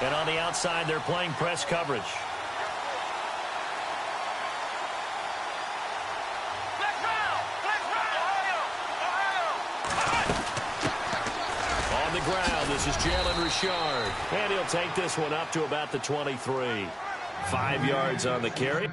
And on the outside, they're playing press coverage. On the ground, this is Jalen Richard. And he'll take this one up to about the 23. 5 yards on the carry.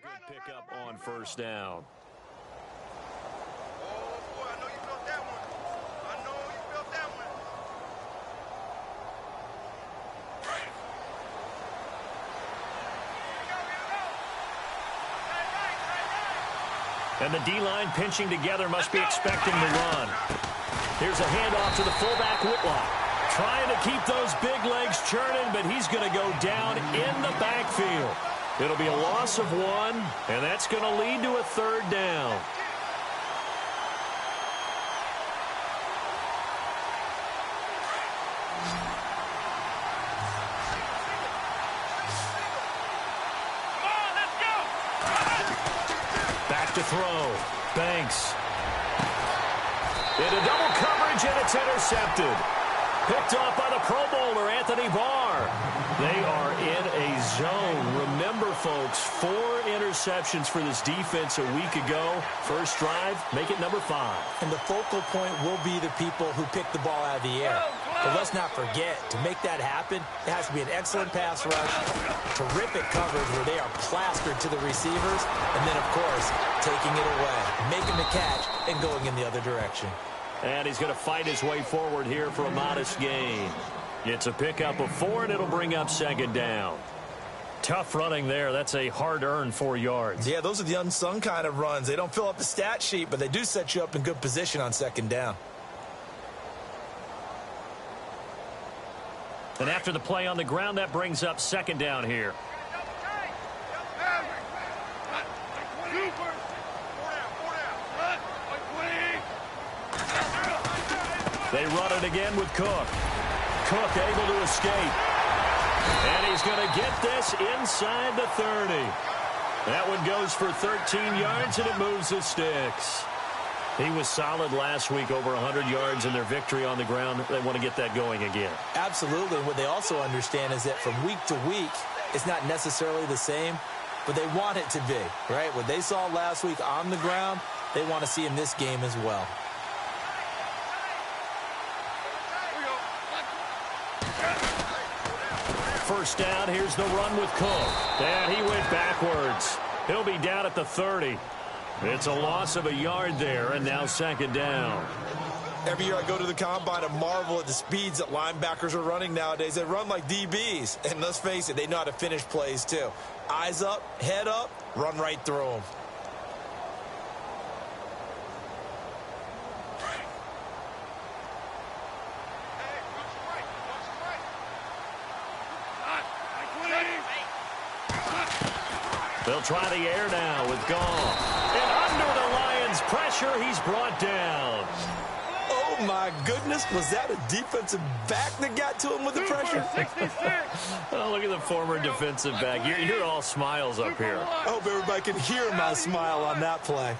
Good pickup on first down. Oh, boy, I know you felt that one. I know you felt that one. And the D-line pinching together must be expecting the run. Here's a handoff to the fullback, Whitlock. Trying to keep those big legs churning, but he's going to go down in the backfield. It'll be a loss of 1, and that's going to lead to a third down. Back to throw. Banks. Into double coverage, and it's intercepted. Picked off by the Pro Bowler, Anthony Barr. They are in a zone. Remember, folks, 4 interceptions for this defense a week ago. First drive, make it number 5. And the focal point will be the people who pick the ball out of the air. But let's not forget, to make that happen, it has to be an excellent pass rush, terrific coverage where they are plastered to the receivers, and then, of course, taking it away, making the catch, and going in the other direction. And he's going to fight his way forward here for a modest gain. It's a pickup of 4, and it'll bring up second down. Tough running there. That's a hard-earned 4 yards. Yeah, those are the unsung kind of runs. They don't fill up the stat sheet, but they do set you up in good position on second down. And after the play on the ground, that brings up second down here. They run it again with Cook. Cook able to escape. And he's going to get this inside the 30. That one goes for 13 yards, and it moves the sticks. He was solid last week, over 100 yards in their victory on the ground. They want to get that going again. Absolutely. What they also understand is that from week to week, it's not necessarily the same, but they want it to be, right? What they saw last week on the ground, they want to see in this game as well. First down, here's the run with Cook. And he went backwards. He'll be down at the 30. It's a loss of a yard there, and now second down. Every year I go to the combine and marvel at the speeds that linebackers are running nowadays. They run like DBs. And let's face it, they know how to finish plays too. Eyes up, head up, run right through them. They'll try the air now with Goff. And under the Lions' pressure, he's brought down. Oh, my goodness. Was that a defensive back that got to him with the pressure? Oh, look at the former defensive back. You're all smiles up here. I hope everybody can hear my smile on that play.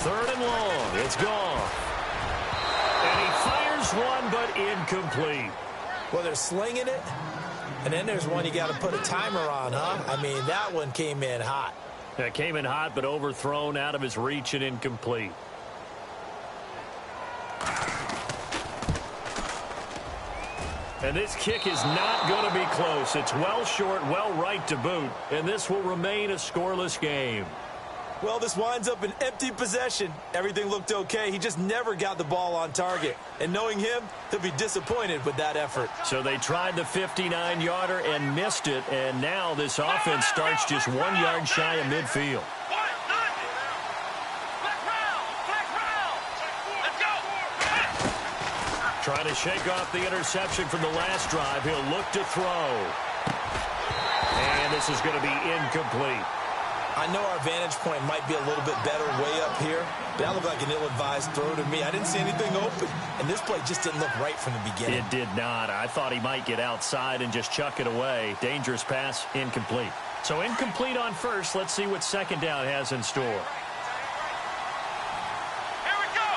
Third and long. It's Goff. And he fires one, but incomplete. Well, they're slinging it, and then there's one you got to put a timer on, huh? I mean, that one came in hot. That came in hot, but overthrown, out of his reach, and incomplete. And this kick is not going to be close. It's well short, well right to boot, and this will remain a scoreless game. Well, this winds up an empty possession. Everything looked okay. He just never got the ball on target. And knowing him, he'll be disappointed with that effort. So they tried the 59-yarder and missed it, and now this offense starts just 1 yard shy of midfield. Trying to shake off the interception from the last drive. He'll look to throw. And this is going to be incomplete. I know our vantage point might be a little bit better way up here, but that looked like an ill-advised throw to me. I didn't see anything open, and this play just didn't look right from the beginning. It did not. I thought he might get outside and just chuck it away. Dangerous pass, incomplete. So incomplete on first. Let's see what second down has in store. Here we go.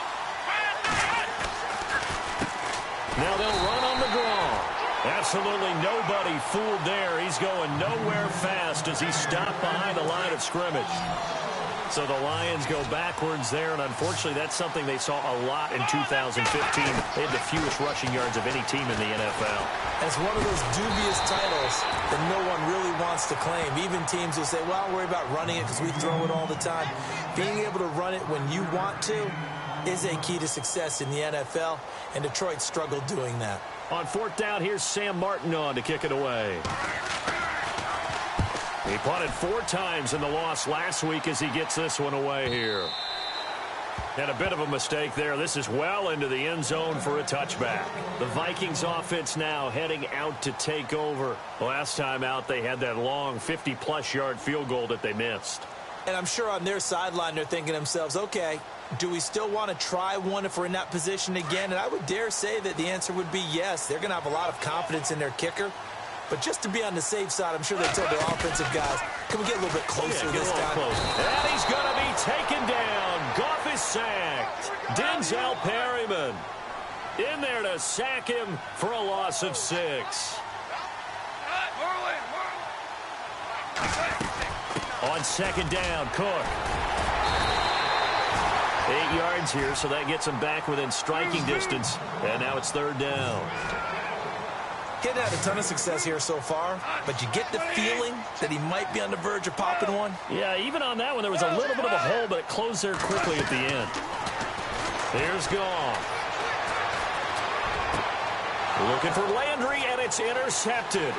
Now they'll run on the draw. Absolutely nobody fooled there. He's going nowhere fast as he stopped behind the line of scrimmage. So the Lions go backwards there, and unfortunately that's something they saw a lot in 2015. They had the fewest rushing yards of any team in the NFL. It's one of those dubious titles that no one really wants to claim. Even teams will say, well, I'll worry about running it because we throw it all the time. Being able to run it when you want to is a key to success in the NFL, and Detroit struggled doing that. On fourth down, here's Sam Martin on to kick it away. He punted 4 times in the loss last week as he gets this one away here. And a bit of a mistake there. This is well into the end zone for a touchback. The Vikings offense now heading out to take over. Last time out, they had that long 50-plus yard field goal that they missed. And I'm sure on their sideline they're thinking to themselves, okay, do we still want to try one if we're in that position again? And I would dare say that the answer would be yes. They're going to have a lot of confidence in their kicker. But just to be on the safe side, I'm sure they told their offensive guys, can we get a little bit closer this time? Close. And he's going to be taken down. Goff is sacked. Denzel Perryman in there to sack him for a loss of 6. On second down, Cook. 8 yards here, so that gets him back within striking distance. And now it's third down. He's had a ton of success here so far, but you get the feeling that he might be on the verge of popping one. Yeah, even on that one, there was a little bit of a hole, but it closed there quickly at the end. Here's Goff. Looking for Landry, and it's intercepted.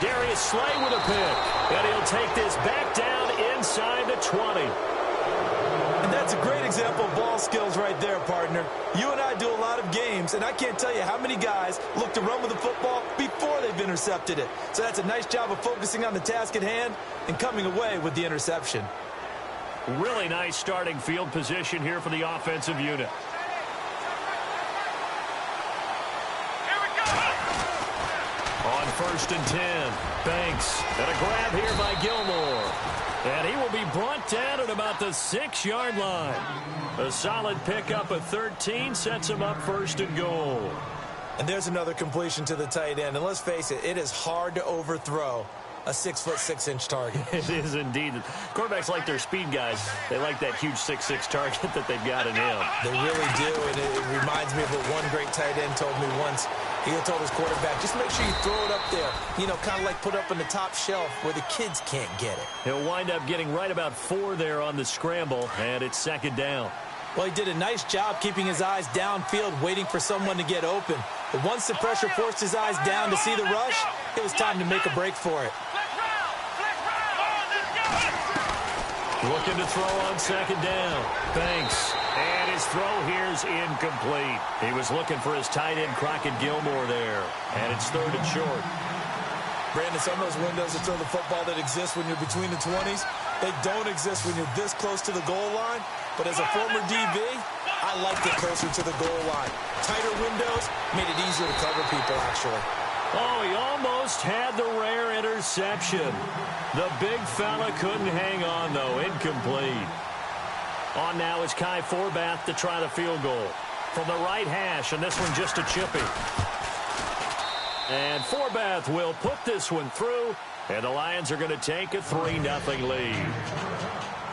Darius Slay with a pick, and he'll take this back down inside the 20. And that's a great example of ball skills right there, partner. You and I do a lot of games, and I can't tell you how many guys look to run with the football before they've intercepted it. So that's a nice job of focusing on the task at hand and coming away with the interception. Really nice starting field position here for the offensive unit. On first and 10, Banks, and a grab here by Gilmore. And he will be brought down at about the 6-yard line. A solid pickup of 13 sets him up first and goal. And there's another completion to the tight end. And let's face it, it is hard to overthrow a 6'6" target. It is indeed. Quarterbacks like their speed guys. They like that huge 6'6" target that they've got in him. They really do, and it reminds me of what one great tight end told me once. He had told his quarterback, just make sure you throw it up there. You know, kind of like put up on the top shelf where the kids can't get it. He'll wind up getting right about 4 there on the scramble, and it's second down. Well, he did a nice job keeping his eyes downfield, waiting for someone to get open. But once the pressure forced his eyes down to see the rush, it was time to make a break for it. Looking to throw on second down. Banks. And his throw here is incomplete. He was looking for his tight end, Crockett Gilmore there. And it's third and short. Brandon, some of those windows to throw the football that exist when you're between the 20s, they don't exist when you're this close to the goal line. But as a former DB, I liked it closer to the goal line. Tighter windows made it easier to cover people, actually. Oh, he almost had the rare interception. The big fella couldn't hang on, though. Incomplete. On now is Kai Forbath to try the field goal. From the right hash, and this one just a chippy. And Forbath will put this one through, and the Lions are going to take a 3-0 lead.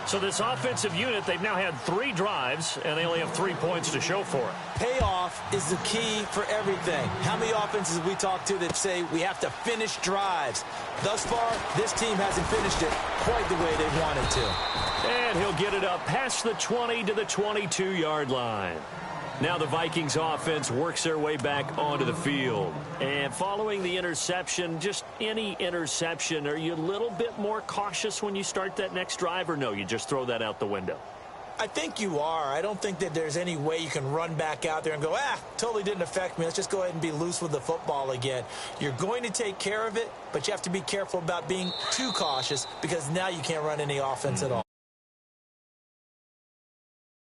So this offensive unit, they've now had 3 drives, and they only have 3 points to show for it. Payoff is the key for everything. How many offenses have we talked to that say we have to finish drives? Thus far, this team hasn't finished it quite the way they wanted to. And he'll get it up past the 20 to the 22-yard line. Now the Vikings offense works their way back onto the field. And following the interception, just any interception, are you a little bit more cautious when you start that next drive, or no, you just throw that out the window? I think you are. I don't think that there's any way you can run back out there and go, totally didn't affect me. Let's just go ahead and be loose with the football again. You're going to take care of it, but you have to be careful about being too cautious because now you can't run any offense at all.